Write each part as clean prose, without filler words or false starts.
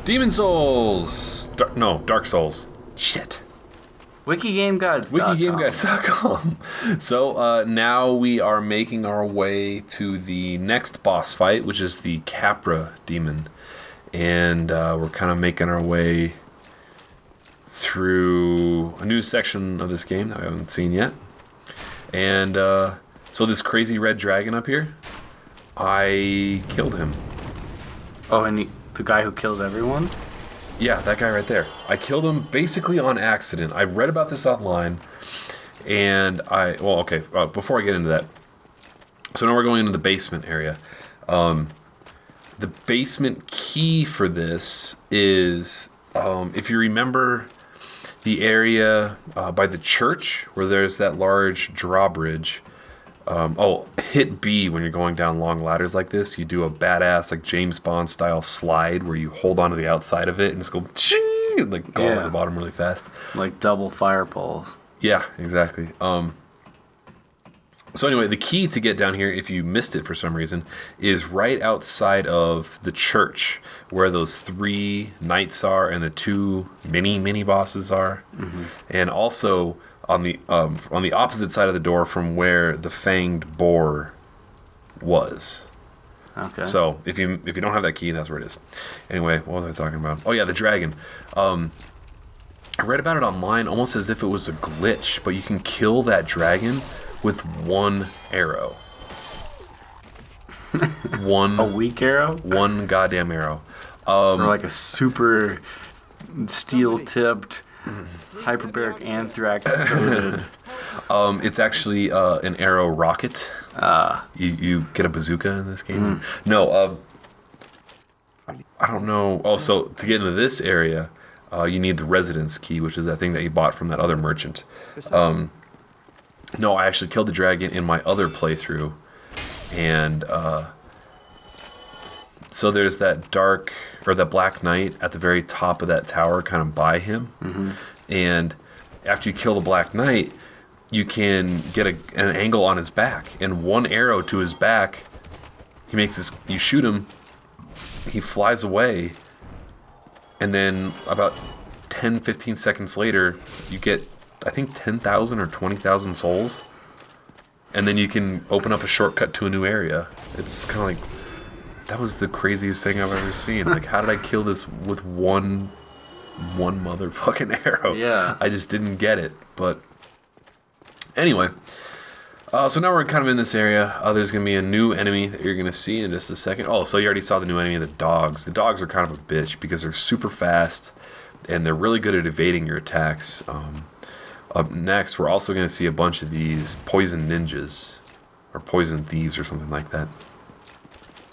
Demon Souls. Dark Souls. Shit. WikiGameGuides.com. So now we are making our way to the next boss fight, which is the Capra demon. And we're kind of making our way through a new section of this game that we haven't seen yet. And so this crazy red dragon up here, I killed him. Oh, and the guy who kills everyone? Yeah, that guy right there. I killed him basically on accident. I read about this online, and before I get into that, so now we're going into the basement area. The basement key for this is, if you remember the area by the church where there's that large drawbridge. Hit B when you're going down long ladders like this. You do a badass like James Bond style slide where you hold onto the outside of it and just go ching, and like go over the bottom really fast. Like double fire poles. Yeah, exactly. So anyway, the key to get down here, if you missed it for some reason, is right outside of the church where those 3 knights are and the 2 mini bosses are, and also on the opposite side of the door from where the fanged boar was. Okay. So if you don't have that key, that's where it is. Anyway, what was I talking about? Oh yeah, the dragon. I read about it online almost as if it was a glitch, but you can kill that dragon with 1 arrow. A weak arrow? 1 goddamn arrow. Or like a super steel-tipped hyperbaric anthrax coated. It's actually an arrow rocket. You get a bazooka in this game? No, I don't know. Oh, so to get into this area, you need the residence key, which is that thing that you bought from that other merchant. No, I actually killed the dragon in my other playthrough, and so there's that that black knight at the very top of that tower, kind of by him. And after you kill the Black Knight, you can get an angle on his back, and 1 arrow to his back, you shoot him, he flies away, and then about 10-15 seconds later, you get, I think, 10,000 or 20,000 souls, and then you can open up a shortcut to a new area. It's kind of like, that was the craziest thing I've ever seen. Like, how did I kill this with one motherfucking arrow? Yeah. I just didn't get it. But anyway, so now we're kind of in this area. There's going to be a new enemy that you're going to see in just a second. Oh, so you already saw the new enemy, the dogs. The dogs are kind of a bitch because they're super fast and they're really good at evading your attacks. Up next, we're also going to see a bunch of these poison ninjas or poison thieves or something like that.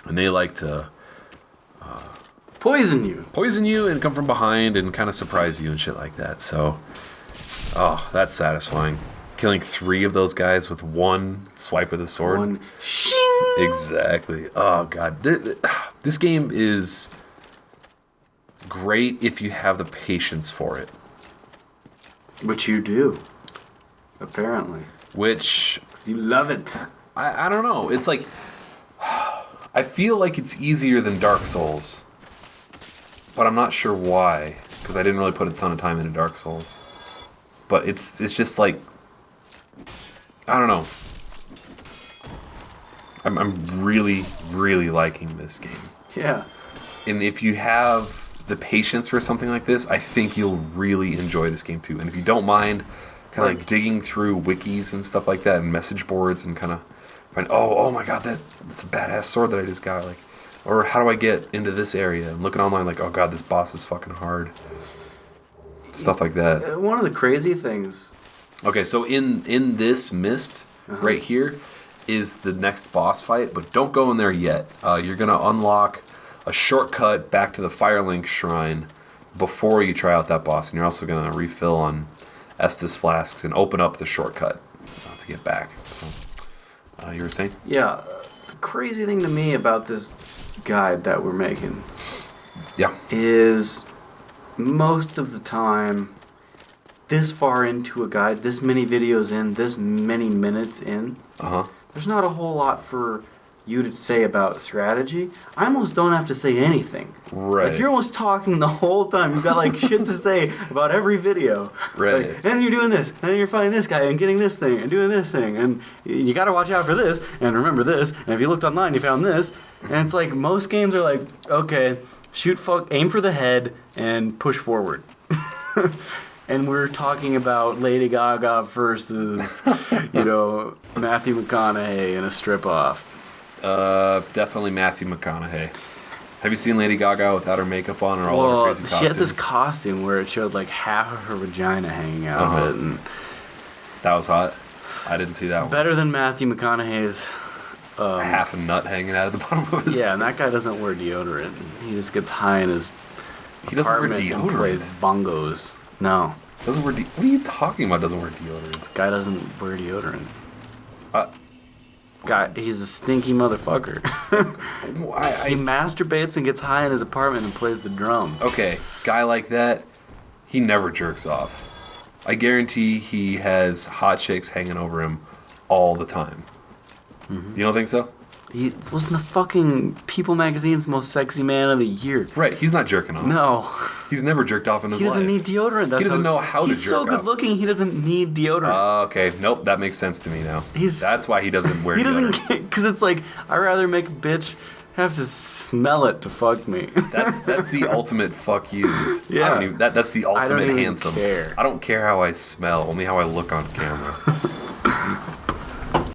And they like to poison you and come from behind and kind of surprise you and shit like that. So, that's satisfying. Killing 3 of those guys with 1 swipe of the sword. 1 shing. Exactly. Oh god, this game is great if you have the patience for it. Which you do, apparently. Which 'cause you love it. I don't know. It's like, I feel like it's easier than Dark Souls, but I'm not sure why, because I didn't really put a ton of time into Dark Souls. But it's just like, I don't know. I'm really, really liking this game. Yeah. And if you have the patience for something like this, I think you'll really enjoy this game too. And if you don't mind kind of like digging through wikis and stuff like that and message boards and kind of find, oh my god, that's a badass sword that I just got, like, or how do I get into this area, and looking online like, oh god, this boss is fucking hard, stuff like that. One of the crazy things. Okay, so in this mist right here is the next boss fight, but don't go in there yet. You're gonna unlock a shortcut back to the Firelink Shrine before you try out that boss, and you're also gonna refill on Estus flasks and open up the shortcut to get back. So, you were saying? Yeah, the crazy thing to me about this guide that we're making, is most of the time, this far into a guide, this many videos in, this many minutes in, there's not a whole lot for you to say about strategy, I almost don't have to say anything. Right. Like, you're almost talking the whole time. You've got, like, shit to say about every video. Right. Like, and you're doing this, and then you're fighting this guy, and getting this thing, and doing this thing, and you gotta watch out for this, and remember this, and if you looked online, you found this. And it's like, most games are like, okay, aim for the head, and push forward. And we're talking about Lady Gaga versus, Matthew McConaughey in a strip-off. Definitely Matthew McConaughey. Have you seen Lady Gaga without her makeup on or all her crazy costumes? She had this costume where it showed like half of her vagina hanging out of it. And that was hot. I didn't see that one. Better than Matthew McConaughey's... half a nut hanging out of the bottom of his... Yeah, and that guy doesn't wear deodorant. He just gets high in his apartment and plays bongos. No. Doesn't wear what are you talking about? Doesn't wear deodorant. Guy doesn't wear deodorant. Guy, he's a stinky motherfucker. He masturbates and gets high in his apartment and plays the drums. Okay, guy like that, he never jerks off. I guarantee he has hot chicks hanging over him all the time. Mm-hmm. You don't think so? He was in the fucking People magazine's most sexy man of the year. Right, he's not jerking off. No. He's never jerked off in his life. He doesn't need deodorant. He doesn't know how to jerk off. He's so good looking, he doesn't need deodorant. Okay, nope, that makes sense to me now. That's why he doesn't wear deodorant. He doesn't, because it's like, I'd rather make a bitch have to smell it to fuck me. That's the ultimate fuck yous. Yeah. That's the ultimate I don't even handsome. care. I don't care how I smell, only how I look on camera.